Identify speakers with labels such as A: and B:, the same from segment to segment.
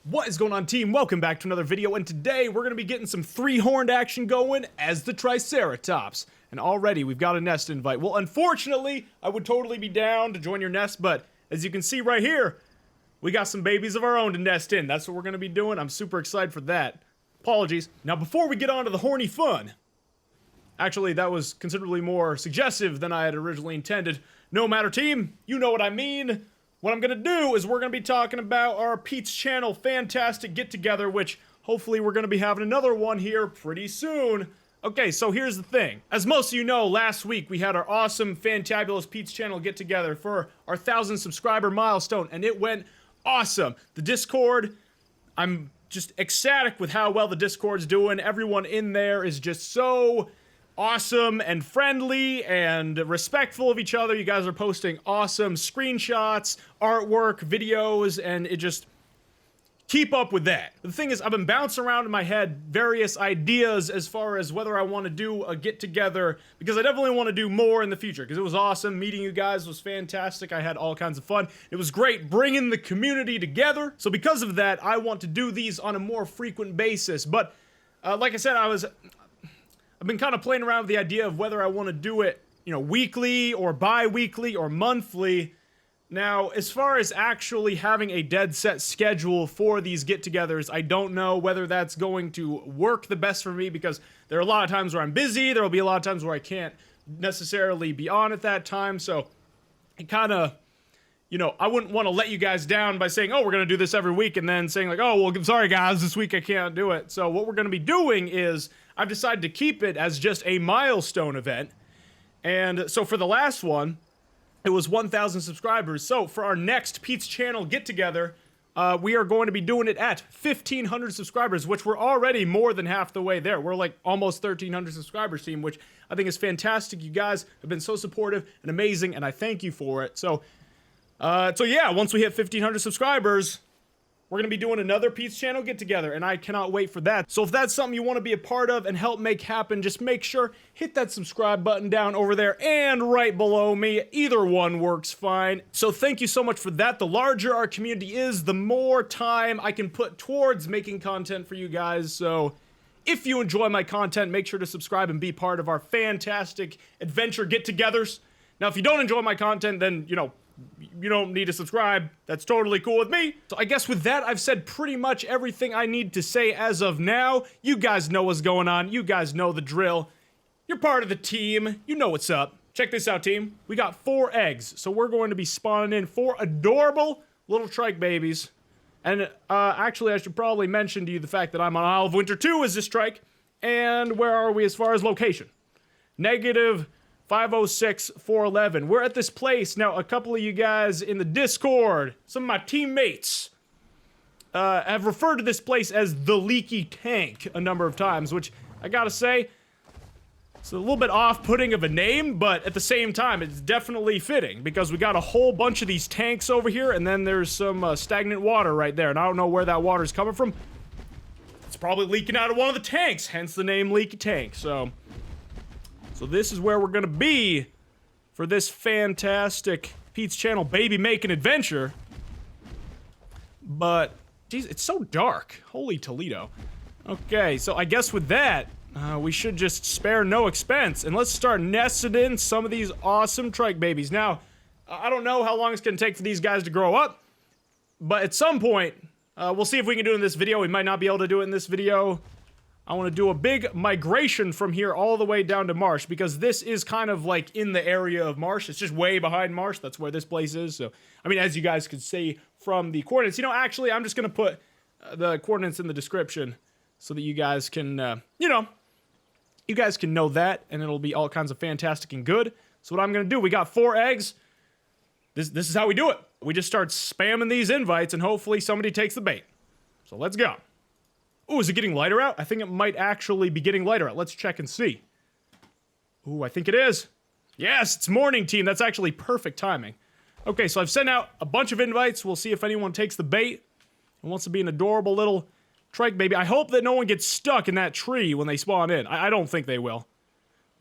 A: What is going on, team? Welcome back to another video, and today we're going to be getting some three-horned action going as the Triceratops. And already we've got a nest invite. Well, unfortunately, I would totally be down to join your nest, but as you can see right here, we got some babies of our own to nest in. That's what we're going to be doing. I'm super excited for that. Apologies. Now, before we get on to the horny fun, actually, that was considerably more suggestive than I had originally intended. No matter, team, you know what I mean. What I'm gonna do is we're gonna be talking about our Pete's Channel Fantastic Get-Together, which hopefully we're gonna be having another one here pretty soon. Okay, so here's the thing. As most of you know, last week we had our awesome, fantabulous Pete's Channel Get-Together for our 1,000 subscriber milestone, and it went awesome. The Discord, I'm just ecstatic with how well the Discord's doing. Everyone in there is just so awesome and friendly and respectful of each other. You guys are posting awesome screenshots, artwork, videos, and it just keep up with that. The thing is, I've been bouncing around in my head various ideas as far as whether I want to do a get-together, because I definitely want to do more in the future, because it was awesome. Meeting you guys was fantastic. I had all kinds of fun. It was great bringing the community together. So because of that, I want to do these on a more frequent basis. But like I said, I've been kind of playing around with the idea of whether I want to do it, you know, weekly or bi-weekly or monthly. Now, as far as actually having a dead set schedule for these get-togethers, I don't know whether that's going to work the best for me, because there are a lot of times where I'm busy, there will be a lot of times where I can't necessarily be on at that time, so it kind of, you know, I wouldn't want to let you guys down by saying, oh, we're going to do this every week, and then saying like, oh, well, I'm sorry guys, this week I can't do it. So what we're going to be doing is, I've decided to keep it as just a milestone event. And so for the last one, it was 1,000 subscribers. So for our next Pete's Channel get-together, we are going to be doing it at 1,500 subscribers, which we're already more than half the way there. We're like almost 1,300 subscribers, team, which I think is fantastic. You guys have been so supportive and amazing, and I thank you for it. So yeah, once we hit 1,500 subscribers, we're going to be doing another Pete's Channel get-together, and I cannot wait for that. So if that's something you want to be a part of and help make happen, just make sure, hit that subscribe button down over there and right below me. Either one works fine. So thank you so much for that. The larger our community is, the more time I can put towards making content for you guys. So if you enjoy my content, make sure to subscribe and be part of our fantastic adventure get-togethers. Now, if you don't enjoy my content, then, you know, you don't need to subscribe. That's totally cool with me. So I guess with that, I've said pretty much everything I need to say as of now. You guys know what's going on. You guys know the drill. You're part of the team. You know what's up. Check this out, team. We got 4 eggs. So we're going to be spawning in 4 adorable little trike babies. And actually, I should probably mention to you the fact that I'm on Isle of Winter 2 as this trike. And where are we as far as location? Negative 506 411. We're at this place now. A couple of you guys in the Discord, some of my teammates, have referred to this place as the Leaky Tank a number of times, which I gotta say, it's a little bit off-putting of a name, but at the same time, it's definitely fitting, because we got a whole bunch of these tanks over here, and then there's some stagnant water right there, and I don't know where that water's coming from. It's probably leaking out of one of the tanks, hence the name Leaky Tank. So this is where we're gonna be for this fantastic Pete's Channel baby-making adventure. But, geez, it's so dark. Holy Toledo. Okay, so I guess with that, we should just spare no expense, and let's start nesting in some of these awesome trike babies. Now, I don't know how long it's gonna take for these guys to grow up, but at some point, we'll see if we can do it in this video. We might not be able to do it in this video. I want to do a big migration from here all the way down to Marsh, because this is kind of like in the area of Marsh. It's just way behind Marsh. That's where this place is. So, I mean, as you guys could see from the coordinates, you know, actually, I'm just going to put the coordinates in the description so that you guys can, you know, you guys can know that, and it'll be all kinds of fantastic and good. So what I'm going to do, we got 4 eggs. This is how we do it. We just start spamming these invites, and hopefully somebody takes the bait. So let's go. Ooh, is it getting lighter out? I think it might actually be getting lighter out. Let's check and see. Ooh, I think it is. Yes, it's morning, team. That's actually perfect timing. Okay, so I've sent out a bunch of invites. We'll see if anyone takes the bait and wants to be an adorable little trike baby. I hope that no one gets stuck in that tree when they spawn in. I don't think they will.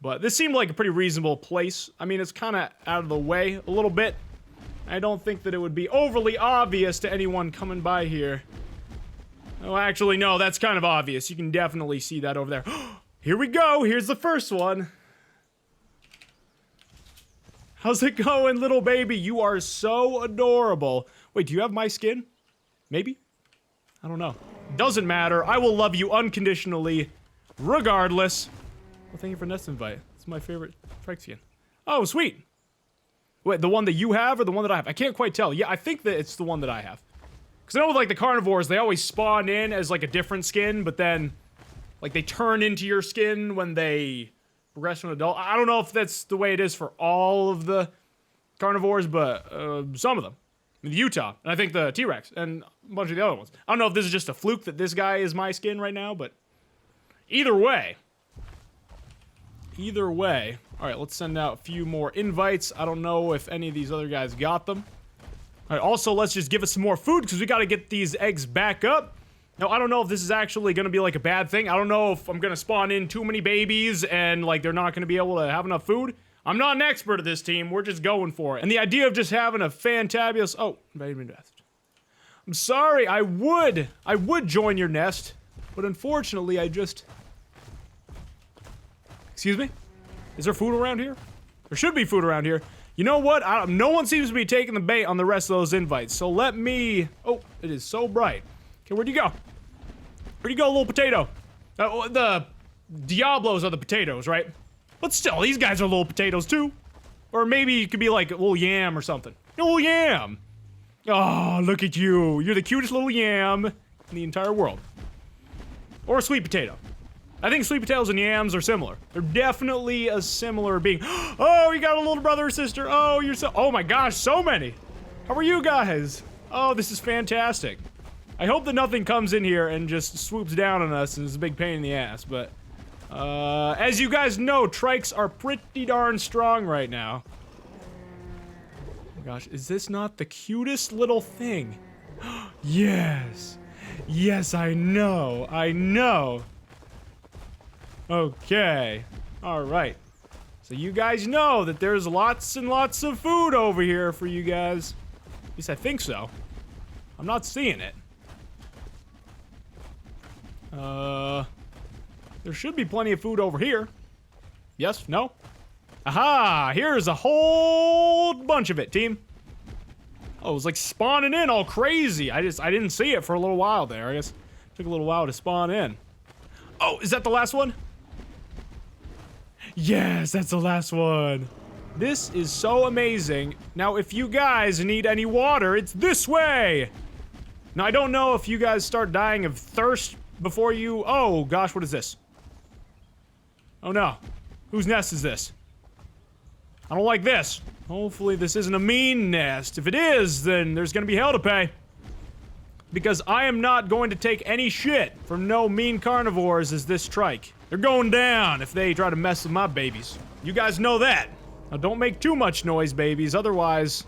A: But this seemed like a pretty reasonable place. I mean, it's kind of out of the way a little bit. I don't think that it would be overly obvious to anyone coming by here Oh, actually, no, that's kind of obvious. You can definitely see that over there. Here we go. Here's the first one. How's it going, little baby? You are so adorable. Wait, do you have my skin? Maybe? I don't know. Doesn't matter. I will love you unconditionally, regardless. Well, thank you for nest invite. It's my favorite trike skin. Oh, sweet. Wait, the one that you have or the one that I have? I can't quite tell. Yeah, I think that it's the one that I have. Because I know with, like, the carnivores, they always spawn in as, like, a different skin, but then, like, they turn into your skin when they progress to an adult. I don't know if that's the way it is for all of the carnivores, but some of them. I mean, the Utah, and I think the T-Rex, and a bunch of the other ones. I don't know if this is just a fluke that this guy is my skin right now, but either way. Either way. Alright, let's send out a few more invites. I don't know if any of these other guys got them. Alright, also, let's just give us some more food, because we gotta get these eggs back up. Now, I don't know if this is actually gonna be, like, a bad thing. I don't know if I'm gonna spawn in too many babies, and, like, they're not gonna be able to have enough food. I'm not an expert at this team, we're just going for it. And the idea of just having a fantabulous— oh, invited nest. I'm sorry, I would join your nest, but unfortunately, I just— excuse me? Is there food around here? There should be food around here. You know what? No one seems to be taking the bait on the rest of those invites, so let me— oh, it is so bright. Okay, where'd you go? Where'd you go, little potato? The Diablos are the potatoes, right? But still, these guys are little potatoes too. Or maybe it could be like a little yam or something. A little yam! Oh, look at you. You're the cutest little yam in the entire world. Or a sweet potato. I think sweet potatoes and yams are similar. They're definitely a similar being. Oh, you got a little brother or sister. Oh, you're so— oh my gosh, so many. How are you guys? Oh, this is fantastic. I hope that nothing comes in here and just swoops down on us and is a big pain in the ass, but as you guys know, trikes are pretty darn strong right now. Oh my gosh, is this not the cutest little thing? Yes. Yes, I know. I know. Okay. Alright. So you guys know that there's lots and lots of food over here for you guys. At least I think so. I'm not seeing it. There should be plenty of food over here. Yes? No? Aha! Here's a whole bunch of it, team. Oh, it was like spawning in all crazy. I didn't see it for a little while there. I guess it took a little while to spawn in. Oh, is that the last one? Yes, that's the last one. This is so amazing. Now, if you guys need any water, it's this way. Now, I don't know if you guys start dying of thirst before you— oh, gosh, what is this? Oh, no. Whose nest is this? I don't like this. Hopefully, this isn't a mean nest. If it is, then there's gonna be hell to pay. Because I am not going to take any shit from no mean carnivores as this trike. They're going down if they try to mess with my babies. You guys know that. Now, don't make too much noise, babies, otherwise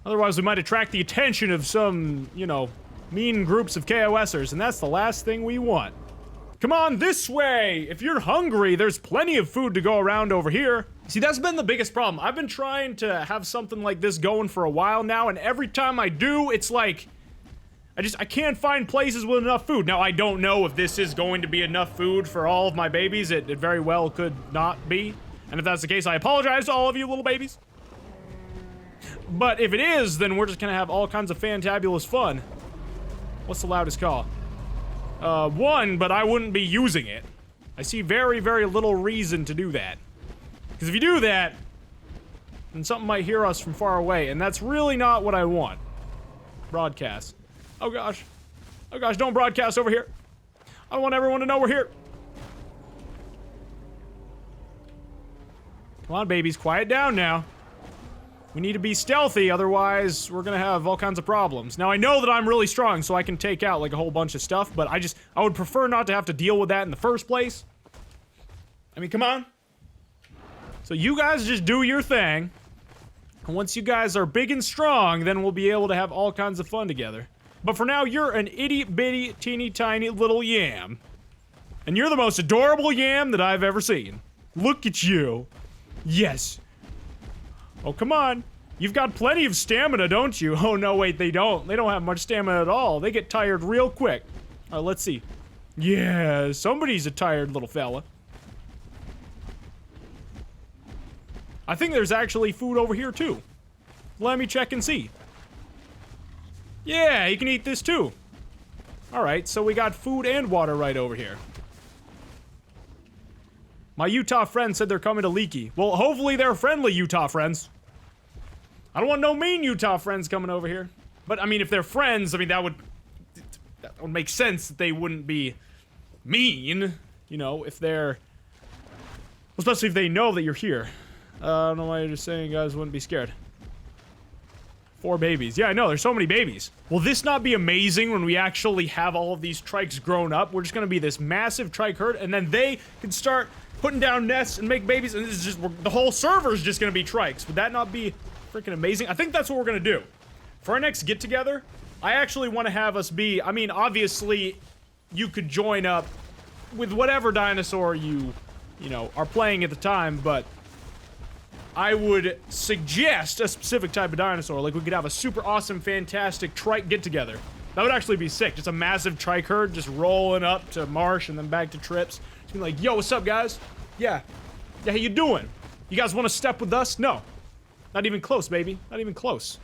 A: we might attract the attention of some, you know, mean groups of KOSers, and that's the last thing we want. Come on this way! If you're hungry, there's plenty of food to go around over here. See, that's been the biggest problem. I've been trying to have something like this going for a while now, and every time I do, it's like— I can't find places with enough food. Now, I don't know if this is going to be enough food for all of my babies. It very well could not be. And if that's the case, I apologize to all of you little babies. But if it is, then we're just gonna have all kinds of fantabulous fun. What's the loudest call? 1, but I wouldn't be using it. I see very, very little reason to do that. Because if you do that, then something might hear us from far away, and that's really not what I want. Broadcast. Oh gosh. Oh gosh, don't broadcast over here. I don't want everyone to know we're here. Come on, babies, quiet down now. We need to be stealthy, otherwise we're gonna have all kinds of problems. Now, I know that I'm really strong, so I can take out, like, a whole bunch of stuff, but I would prefer not to have to deal with that in the first place. I mean, come on. So you guys just do your thing. And once you guys are big and strong, then we'll be able to have all kinds of fun together. But for now, you're an itty-bitty, teeny-tiny little yam. And you're the most adorable yam that I've ever seen. Look at you. Yes. Oh, come on. You've got plenty of stamina, don't you? Oh, no, wait, they don't. They don't have much stamina at all. They get tired real quick. Let's see. Yeah, somebody's a tired little fella. I think there's actually food over here, too. Let me check and see. Yeah, you can eat this, too. Alright, so we got food and water right over here. My Utah friends said they're coming to Leaky. Well, hopefully they're friendly Utah friends. I don't want no mean Utah friends coming over here. But, I mean, if they're friends, I mean, that would make sense that they wouldn't be mean. You know, if they're... Especially if they know that you're here. I don't know why you're just saying you guys wouldn't be scared. 4 babies. Yeah, I know, there's so many babies. Will this not be amazing when we actually have all of these trikes grown up? We're just gonna be this massive trike herd, and then they can start putting down nests and make babies, and this is just, the whole server's just gonna be trikes. Would that not be freaking amazing? I think that's what we're gonna do. For our next get-together, I actually want to have us be, I mean, obviously, you could join up with whatever dinosaur you know, are playing at the time, but I would suggest a specific type of dinosaur. Like, we could have a super awesome, fantastic trike get-together. That would actually be sick. Just a massive trike herd just rolling up to Marsh and then back to Trips. Just being like, yo, what's up, guys? Yeah, how you doing? You guys want to step with us? No. Not even close, baby. Not even close.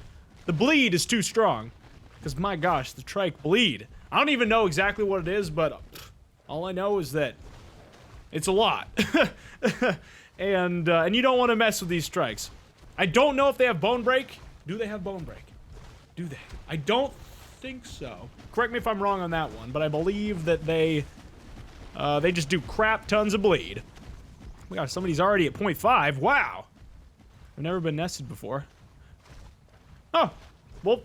A: The bleed is too strong. Because, my gosh, the trike bleed. I don't even know exactly what it is, but all I know is that it's a lot. And you don't want to mess with these trikes. I don't know if they have bone break. Do they have bone break? Do they? I don't think so. Correct me if I'm wrong on that one, but I believe that they just do crap tons of bleed. Oh my gosh, somebody's already at 0.5. Wow. I've never been nested before. Oh, well,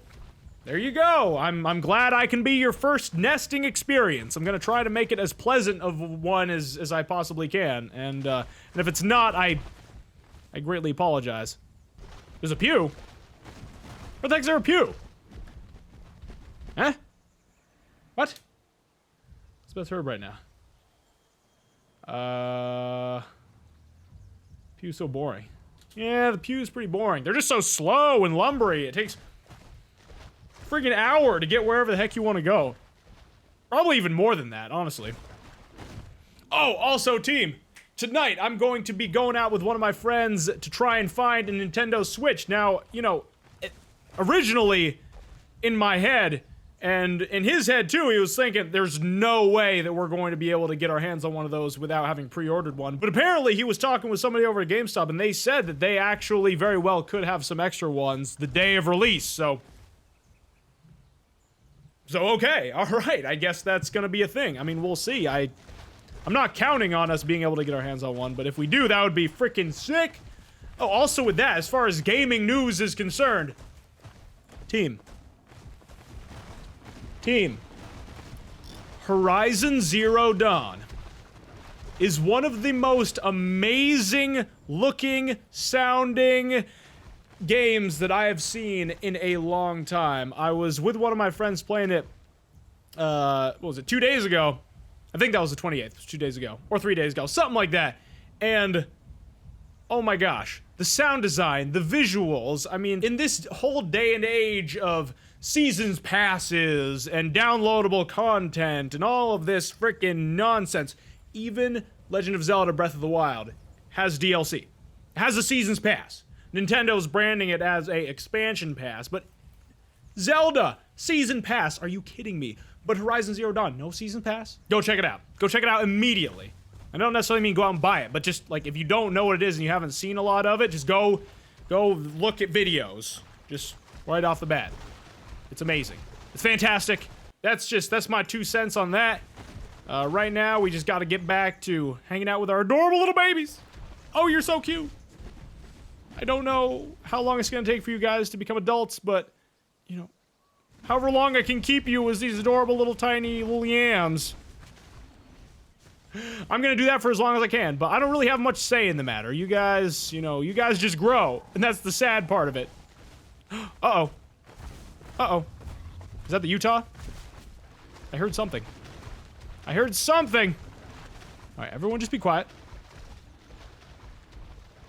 A: there you go. I'm glad I can be your first nesting experience. I'm gonna try to make it as pleasant of one as I possibly can. And if it's not, I greatly apologize. There's a pew. Where the heck's there a pew? Huh? What? It's Beth Herb right now. Pew's so boring. Yeah, the pew's pretty boring. They're just so slow and lumbery. It takes friggin' hour to get wherever the heck you want to go. Probably even more than that, honestly. Oh, also, team, tonight I'm going to be going out with one of my friends to try and find a Nintendo Switch. Now, you know, originally in my head, and in his head too, he was thinking there's no way that we're going to be able to get our hands on one of those without having pre-ordered one. But apparently he was talking with somebody over at GameStop, and they said that they actually very well could have some extra ones the day of release, so okay, alright, I guess that's gonna be a thing. I mean, we'll see. I'm not counting on us being able to get our hands on one, but if we do, that would be freaking sick. Oh, also with that, as far as gaming news is concerned, Team, Horizon Zero Dawn is one of the most amazing looking, sounding games that I have seen in a long time. I was with one of my friends playing it, what was it, 2 days ago? I think that was the 28th, it was 2 days ago, or 3 days ago, something like that. And, oh my gosh, the sound design, the visuals, I mean, in this whole day and age of seasons passes and downloadable content and all of this frickin' nonsense, even Legend of Zelda Breath of the Wild has DLC. It has a seasons pass. Nintendo's branding it as a expansion pass, but Zelda season pass, are you kidding me? But Horizon Zero Dawn, no season pass? Go check it out. Go check it out immediately. I don't necessarily mean go out and buy it, but just like if you don't know what it is and you haven't seen a lot of it, just go look at videos. Just right off the bat. It's amazing. It's fantastic. That's my 2 cents on that. Right now we just gotta get back to hanging out with our adorable little babies. Oh, you're so cute. I don't know how long it's gonna take for you guys to become adults, but, you know, however long I can keep you as these adorable little tiny little yams. I'm gonna do that for as long as I can, but I don't really have much say in the matter. You guys, you know, you guys just grow, and that's the sad part of it. Uh-oh. Uh-oh. Is that the Utah? I heard something. I heard something! Alright, everyone just be quiet.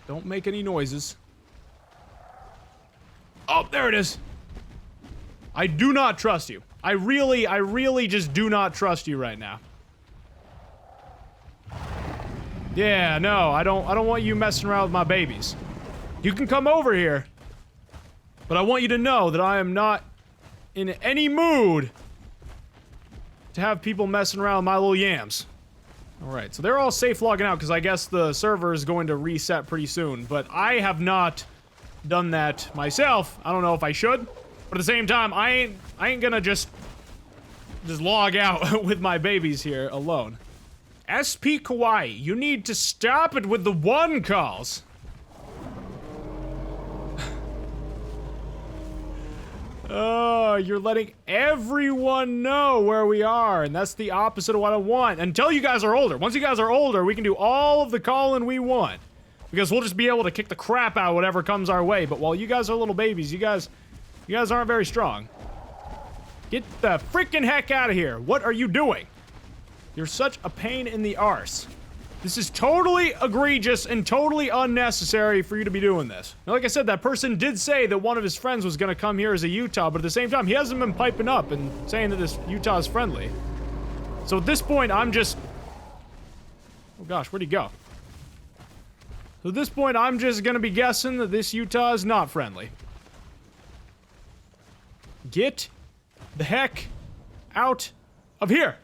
A: Don't make any noises. Oh, there it is. I do not trust you. I really just do not trust you right now. Yeah, no, I don't want you messing around with my babies. You can come over here, but I want you to know that I am not in any mood to have people messing around with my little yams. Alright, so they're all safe logging out because I guess the server is going to reset pretty soon, but I have not done that myself. I don't know if I should, but at the same time, I ain't gonna just log out with my babies here alone. SP Kawaii, you need to stop it with the one calls. Oh, you're letting everyone know where we are, and that's the opposite of what I want. Until you guys are older. Once you guys are older, we can do all of the calling we want. Because we'll just be able to kick the crap out of whatever comes our way. But while you guys are little babies, you guys aren't very strong. Get the freaking heck out of here. What are you doing? You're such a pain in the arse. This is totally egregious and totally unnecessary for you to be doing this. Now, like I said, that person did say that one of his friends was gonna come here as a Utah, but at the same time, he hasn't been piping up and saying that this Utah is friendly. So at this point, I'm just... Oh gosh, where'd he go? So at this point, I'm just gonna be guessing that this Utah is not friendly. Get the heck out of here!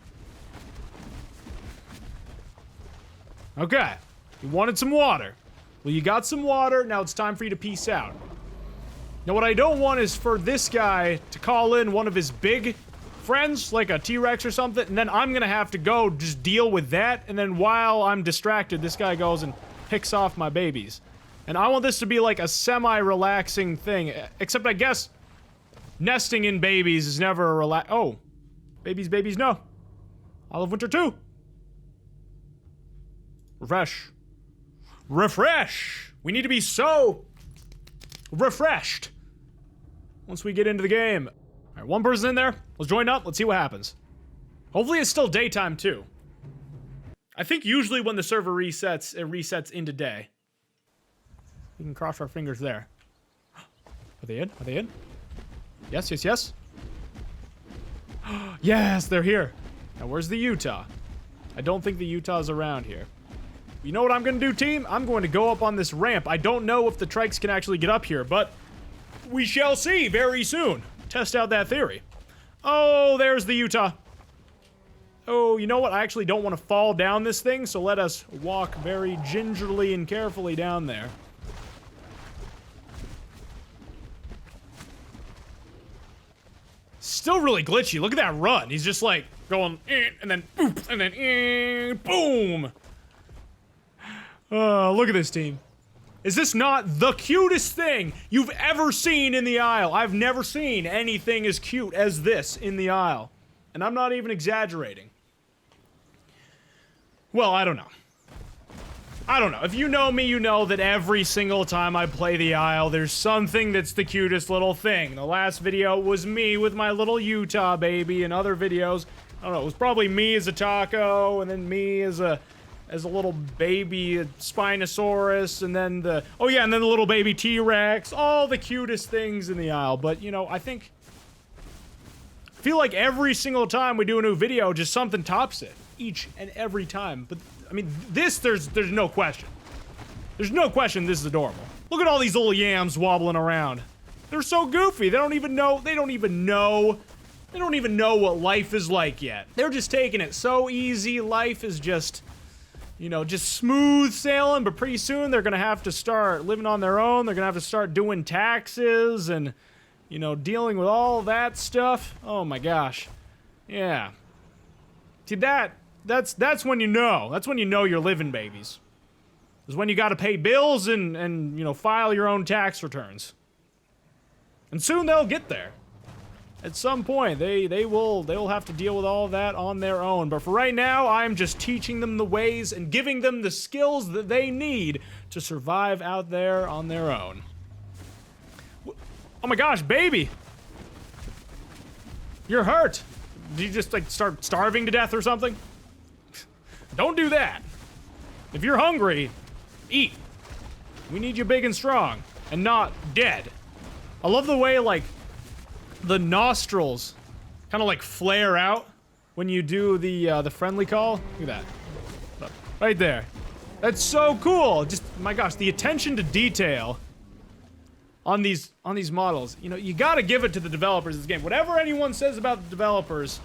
A: Okay, you wanted some water. Well, you got some water, now it's time for you to peace out. Now, what I don't want is for this guy to call in one of his big friends, like a T-Rex or something, and then I'm gonna have to go just deal with that, and then while I'm distracted, this guy goes and picks off my babies. And I want this to be like a semi-relaxing thing, except I guess nesting in babies is never a oh. Babies, no. Olive Winter 2. Refresh! We need to be so refreshed once we get into the game. Alright, one person in there. Let's join up. Let's see what happens. Hopefully it's still daytime, too. I think usually when the server resets, it resets into day. We can cross our fingers there. Are they in? Are they in? Yes. Yes, they're here. Now, where's the Utah? I don't think the Utah's around here. You know what I'm gonna do, team? I'm going to go up on this ramp. I don't know if the trikes can actually get up here, but we shall see very soon. Test out that theory. Oh, there's the Utah. Oh, you know what? I actually don't want to fall down this thing, so let us walk very gingerly and carefully down there. Still really glitchy. Look at that run. He's just like going, and then boop, and then boom. Look at this team. Is this not the cutest thing you've ever seen in the aisle? I've never seen anything as cute as this in the aisle. And I'm not even exaggerating. Well, I don't know. If you know me, you know that every single time I play the aisle, there's something that's the cutest little thing. The last video was me with my little Utah baby, and other videos, I don't know, it was probably me as a taco, and then me as a little baby Spinosaurus, and then the little baby T-Rex, all the cutest things in the aisle. But, you know, I feel like every single time we do a new video, just something tops it. Each and every time. But, I mean, there's no question. There's no question this is adorable. Look at all these little yams wobbling around. They're so goofy. They don't even know what life is like yet. They're just taking it so easy. Life is just... you know, just smooth sailing, but pretty soon they're gonna have to start living on their own. They're gonna have to start doing taxes and, you know, dealing with all that stuff. Oh my gosh. Yeah. See, that's when you know. That's when you know you're living babies. Is when you gotta pay bills and, you know, file your own tax returns. And soon they'll get there. At some point, they will have to deal with all of that on their own. But for right now, I'm just teaching them the ways and giving them the skills that they need to survive out there on their own. Oh my gosh, baby! You're hurt! Did you just, like, start starving to death or something? Don't do that! If you're hungry, eat. We need you big and strong, and not dead. I love the way, like, the nostrils kind of, like, flare out when you do the friendly call. Look at that. Right there. That's so cool. Just, my gosh, the attention to detail on these models. You know, you gotta give it to the developers of this game. Whatever anyone says about the developers,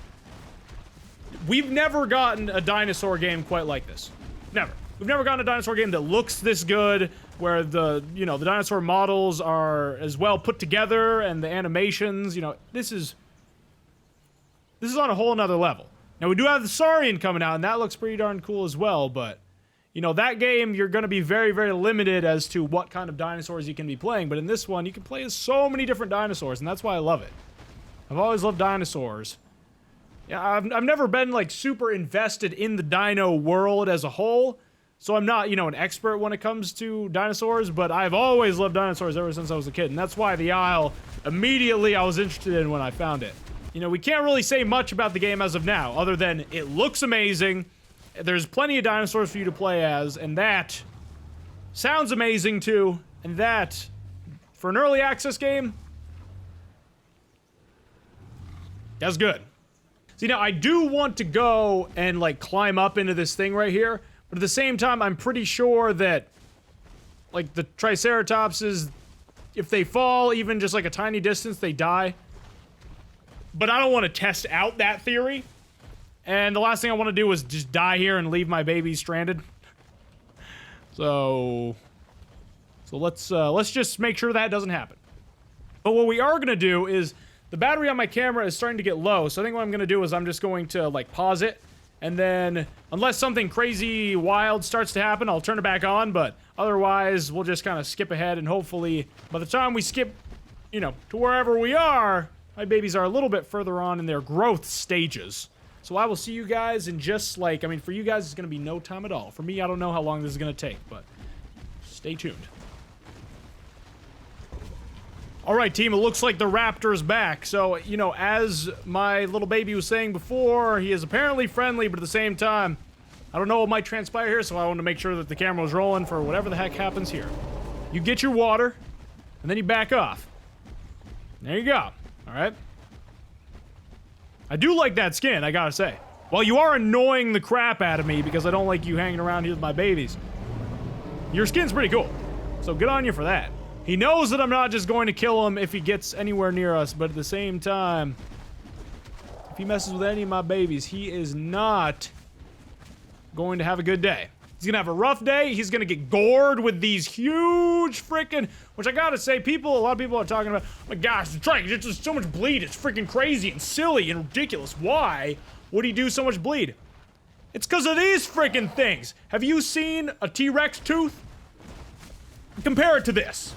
A: we've never gotten a dinosaur game quite like this. Never. We've never gotten a dinosaur game that looks this good, where the, you know, the dinosaur models are as well put together, and the animations, you know, this is on a whole nother level. Now, we do have the Saurian coming out, and that looks pretty darn cool as well, but, you know, that game, you're gonna be very, very limited as to what kind of dinosaurs you can be playing, but in this one, you can play as so many different dinosaurs, and that's why I love it. I've always loved dinosaurs. Yeah, I've never been, like, super invested in the dino world as a whole, so I'm not, you know, an expert when it comes to dinosaurs, but I've always loved dinosaurs ever since I was a kid, and that's why the Isle, immediately I was interested in when I found it. You know, we can't really say much about the game as of now, other than it looks amazing, there's plenty of dinosaurs for you to play as, and that sounds amazing too, and that, for an early access game, that's good. See, now, I do want to go and, like, climb up into this thing right here, but at the same time, I'm pretty sure that, like, the Triceratops is, if they fall even just, like, a tiny distance, they die. But I don't want to test out that theory, and the last thing I want to do is just die here and leave my baby stranded. So let's just make sure that doesn't happen. But what we are gonna do is, the battery on my camera is starting to get low, so I think what I'm gonna do is I'm just going to, like, pause it, and then, unless something crazy wild starts to happen, I'll turn it back on, but otherwise, we'll just kind of skip ahead, and hopefully, by the time we skip, you know, to wherever we are, my babies are a little bit further on in their growth stages. So I will see you guys in just, like, I mean, for you guys, it's gonna be no time at all. For me, I don't know how long this is gonna take, but stay tuned. Alright, team, it looks like the raptor's back. So, you know, as my little baby was saying before, he is apparently friendly, but at the same time, I don't know what might transpire here, so I want to make sure that the camera was rolling for whatever the heck happens here. You get your water, and then you back off. There you go. Alright? I do like that skin, I gotta say. While you are annoying the crap out of me because I don't like you hanging around here with my babies, your skin's pretty cool. So good on you for that. He knows that I'm not just going to kill him if he gets anywhere near us, but at the same time, if he messes with any of my babies, he is not going to have a good day. He's gonna have a rough day, he's gonna get gored with these huge freaking, which I gotta say, a lot of people are talking about, oh my gosh, the trike, it's just so much bleed, it's freaking crazy and silly and ridiculous. Why would he do so much bleed? It's because of these freaking things. Have you seen a T-Rex tooth? Compare it to this.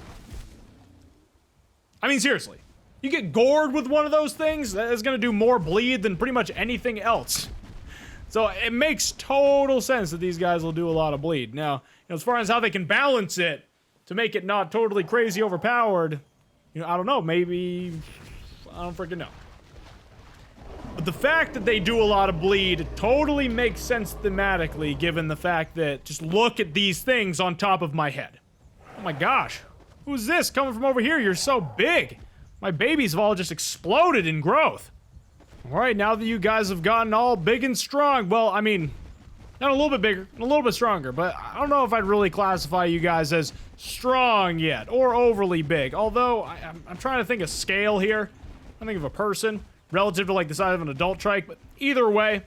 A: I mean, seriously. You get gored with one of those things, that is gonna do more bleed than pretty much anything else. So it makes total sense that these guys will do a lot of bleed. Now, you know, as far as how they can balance it to make it not totally crazy overpowered, you know, I don't know, maybe, I don't freaking know. But the fact that they do a lot of bleed totally makes sense thematically, given the fact that, just look at these things on top of my head. Oh my gosh. Who's this coming from over here? You're so big. My babies have all just exploded in growth. Alright, now that you guys have gotten all big and strong, well, I mean, not a little bit bigger, a little bit stronger, but I don't know if I'd really classify you guys as strong yet, or overly big. Although, I'm trying to think of scale here. I think of a person, relative to, like, the size of an adult trike, but either way,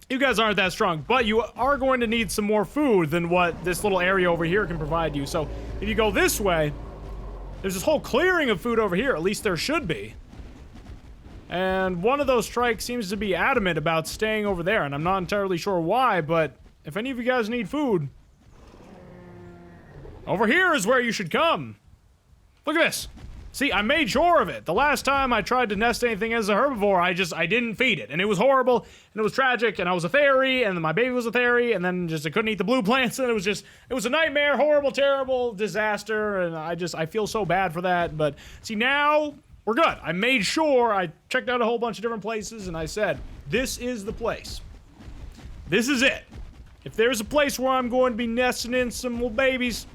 A: you guys aren't that strong, but you are going to need some more food than what this little area over here can provide you. So, if you go this way, there's this whole clearing of food over here, at least there should be. And one of those trikes seems to be adamant about staying over there, and I'm not entirely sure why, but if any of you guys need food, over here is where you should come. Look at this. See, I made sure of it. The last time I tried to nest anything as a herbivore, I didn't feed it. And it was horrible, and it was tragic, and I was a fairy, and my baby was a fairy, and then just I couldn't eat the blue plants, and it was a nightmare, horrible, terrible disaster, and I feel so bad for that. But see, now we're good. I made sure, I checked out a whole bunch of different places, and I said, this is the place. This is it. If there's a place where I'm going to be nesting in some little babies,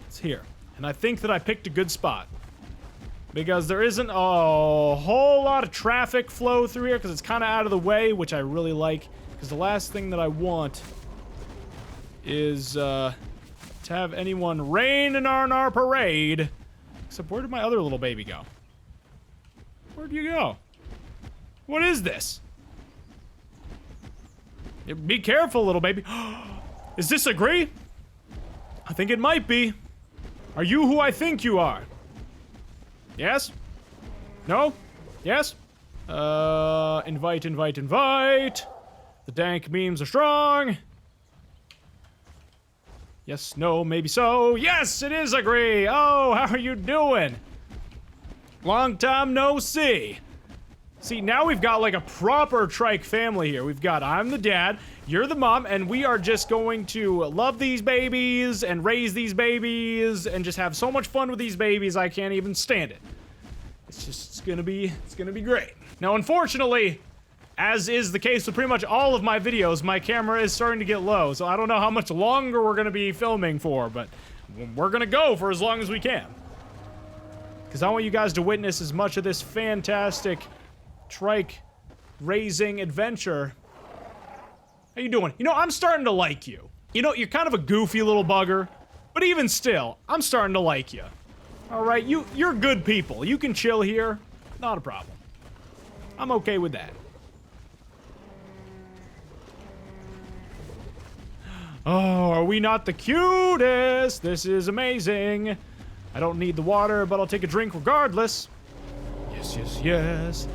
A: it's here. And I think that I picked a good spot. because there isn't a whole lot of traffic flow through here because it's kind of out of the way, which I really like, because the last thing that I want is to have anyone rain on our parade. Except, where did my other little baby go? Where'd you go? What is this? Be careful, little baby. Is this agree? I think it might be. Are you who I think you are? Yes? No? Yes? Invite. The dank memes are strong. Yes, no, maybe so. Yes, it is agree. Oh, how are you doing? Long time no see. See, now we've got like a proper trike family here. We've got, I'm the dad, you're the mom, and we are just going to love these babies and raise these babies and just have so much fun with these babies, I can't even stand it. It's gonna be great. Now, unfortunately, as is the case with pretty much all of my videos, my camera is starting to get low, so I don't know how much longer we're gonna be filming for, but we're gonna go for as long as we can. Because I want you guys to witness as much of this fantastic trike raising adventure. How you doing? You know, I'm starting to like you. You know, you're kind of a goofy little bugger, but even still, I'm starting to like you. Alright, you're good people. You can chill here. Not a problem. I'm okay with that. Oh, are we not the cutest? This is amazing. I don't need the water, but I'll take a drink regardless. Yes.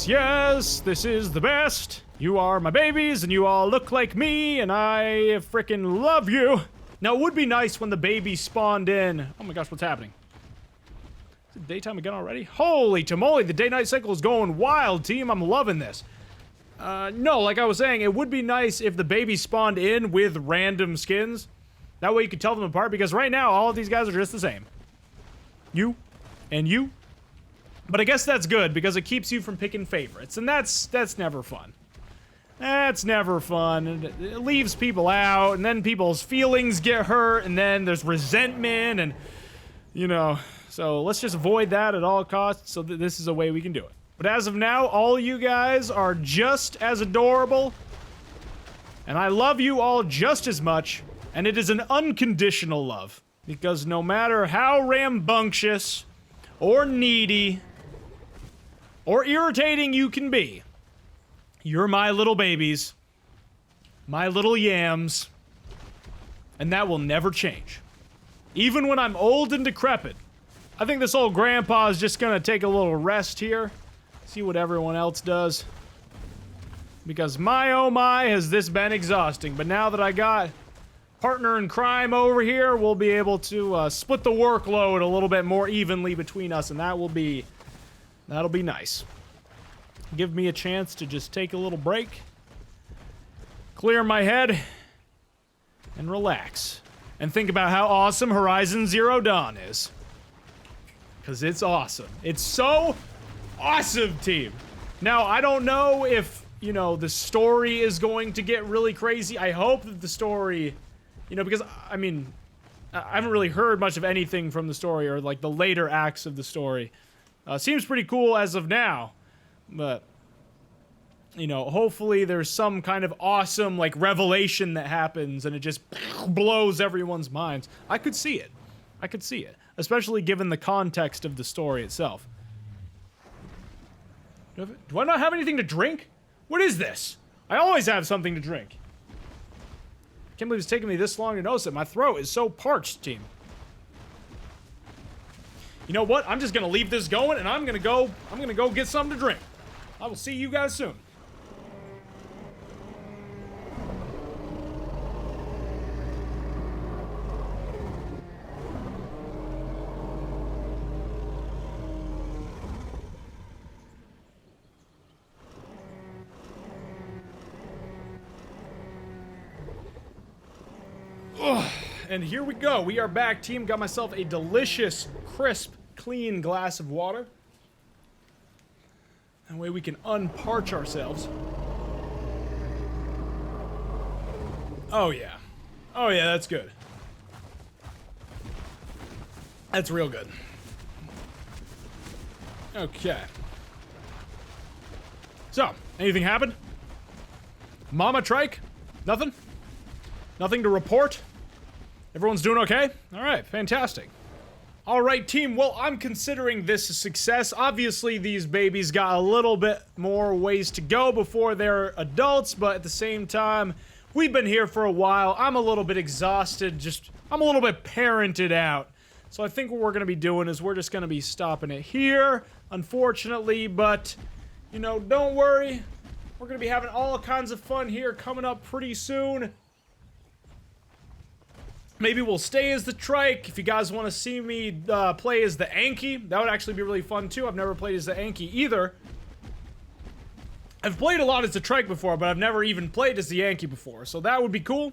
A: Yes. This is the best. You are my babies, and you all look like me, and I frickin' love you. Now, it would be nice when the babies spawned in. Oh my gosh, what's happening? Is it daytime again already? Holy tamale, the day-night cycle is going wild, team. I'm loving this. No, like I was saying, it would be nice if the babies spawned in with random skins. That way you could tell them apart, because right now, all of these guys are just the same. You, and you. But I guess that's good, because it keeps you from picking favorites, and that's never fun. That's never fun. It leaves people out, and then people's feelings get hurt, and then there's resentment, and, you know, so let's just avoid that at all costs, so that this is a way we can do it. But as of now, all you guys are just as adorable, and I love you all just as much, and it is an unconditional love, because no matter how rambunctious, or needy, or irritating you can be, you're my little babies, my little yams, and that will never change. Even when I'm old and decrepit, I think this old grandpa is just gonna take a little rest here, see what everyone else does. Because my oh my has this been exhausting, but now that I got partner in crime over here, we'll be able to split the workload a little bit more evenly between us, and that'll be nice. Give me a chance to just take a little break, clear my head, and relax. And think about how awesome Horizon Zero Dawn is. Because it's awesome. It's so awesome, team. Now, I don't know if, you know, the story is going to get really crazy. I hope that the story, you know, because, I mean, I haven't really heard much of anything from the story or, like, the later acts of the story. Seems pretty cool as of now. But, you know, hopefully there's some kind of awesome, like, revelation that happens and it just blows everyone's minds. I could see it. I could see it. Especially given the context of the story itself. Do I not have anything to drink? What is this? I always have something to drink. Can't believe it's taken me this long to notice it. My throat is so parched, team. You know what? I'm just gonna leave this going and I'm gonna go get something to drink. I will see you guys soon. And here we go. We are back, team. Got myself a delicious, crisp, clean glass of water. That way we can unparch ourselves. Oh, yeah. Oh, yeah, that's good. That's real good. Okay. So, anything happened? Mama Trike? Nothing? Nothing to report? Everyone's doing okay? Alright, fantastic. Alright, team, well, I'm considering this a success. Obviously, these babies got a little bit more ways to go before they're adults, but at the same time, we've been here for a while. I'm a little bit exhausted, I'm a little bit parented out. So I think what we're gonna be doing is we're just gonna be stopping it here, unfortunately, but, you know, don't worry. We're gonna be having all kinds of fun here coming up pretty soon. Maybe we'll stay as the trike. If you guys want to see me play as the Anki, that would actually be really fun too. I've never played as the Anki either. I've played a lot as the trike before, but I've never even played as the Yankee before, so that would be cool.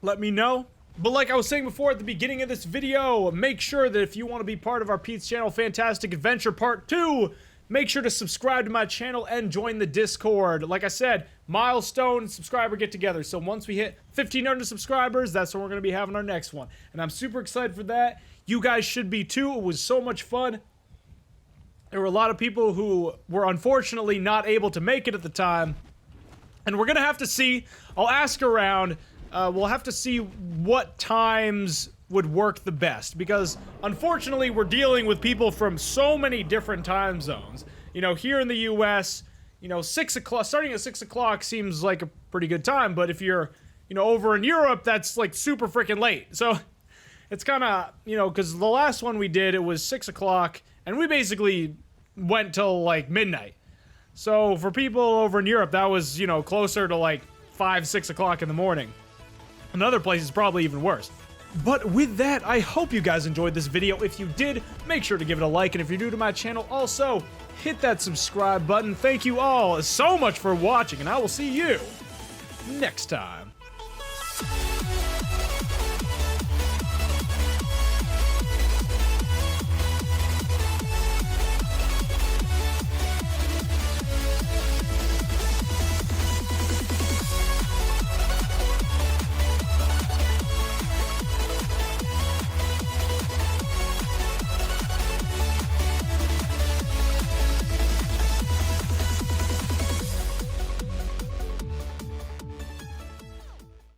A: Let me know. But like I was saying before at the beginning of this video, make sure that if you want to be part of our Pete's channel Fantastic Adventure Part 2, make sure to subscribe to my channel and join the Discord. Like I said, milestone subscriber get together. So once we hit 1,500 subscribers, that's when we're going to be having our next one. And I'm super excited for that. You guys should be too. It was so much fun. There were a lot of people who were unfortunately not able to make it at the time. And we're going to have to see. I'll ask around. We'll have to see what times would work the best, because unfortunately we're dealing with people from so many different time zones. You know, here in the US, you know, 6 o'clock, starting at 6 o'clock seems like a pretty good time, but if you're, you know, over in Europe, that's like super freaking late. So it's kind of, you know, because the last one we did, it was 6 o'clock, and we basically went till like midnight. So for people over in Europe, that was, you know, closer to like 5, 6 o'clock in the morning. In other places, probably even worse. But with that, I hope you guys enjoyed this video. If you did, make sure to give it a like, and if you're new to my channel, also hit that subscribe button. Thank you all so much for watching, and I will see you next time.